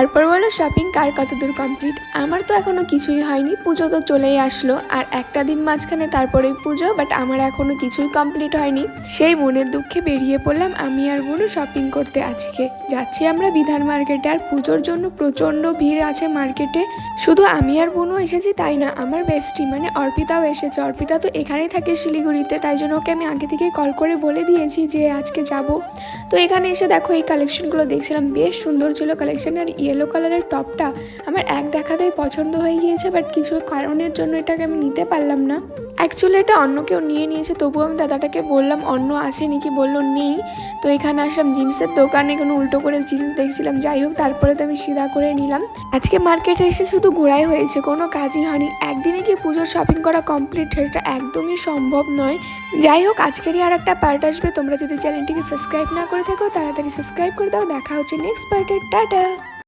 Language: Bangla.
তারপর বলো শপিং কার কতদূর কমপ্লিট। আমার তো এখনো কিছুই হয়নি, পুজো তো চলেই আসলো আর একটা দিন মাঝখানে তারপরেই পুজো, বাট আমার এখনো কিছুই কমপ্লিট হয়নি। সেই মনের দুঃখে বেরিয়ে পড়লাম আমি আর বোনু শপিং করতে। আজকে যাচ্ছি আমরা বিধান মার্কেটে, আর পুজোর জন্য প্রচন্ড ভিড় আছে মার্কেটে। শুধু আমি আর বোনু এসেছি তাই না, আমার বেস্টি মানে অর্পিতাও এসেছে। অর্পিতা তো এখানেই থাকে শিলিগুড়িতে, তাই জন্য ওকে আমি আগে থেকে কল করে বলে দিয়েছি যে আজকে যাব। তো এখানে এসে দেখো এই কালেকশনগুলো দেখছিলাম, বেশ সুন্দর ছিল কালেকশন। আর ইয়েলো কালারের টপটা আমার এক দেখাতেই পছন্দ হয়ে গিয়েছে, বাট কিছু কারণের জন্য এটাকে আমি নিতে পারলাম না। অ্যাকচুয়ালি এটা অন্য কেউ নিয়ে নিয়েছে, তবুও আমি দাদাটাকে বললাম অন্য আছে নাকি, বললো নেই। তো এখানে আসলাম জিন্সের দোকানে, কোনো উল্টো করে জিন্স দেখছিলাম। যাই হোক তারপরে তো আমি সিধা করে নিলাম। আজকে মার্কেটে এসে শুধু ঘোরাই হয়েছে, কোনো কাজই হয়নি। একদিনে কি পুজোর শপিং করা কমপ্লিট, সেটা একদমই সম্ভব নয়। যাই হোক আজকেরই আর একটা পার্ট আসবে, তোমরা যদি চ্যানেলটিকে সাবস্ক্রাইব না করে থাকো তাড়াতাড়ি সাবস্ক্রাইব করে দাও। দেখা হচ্ছে নেক্সট পার্টে, টাটা।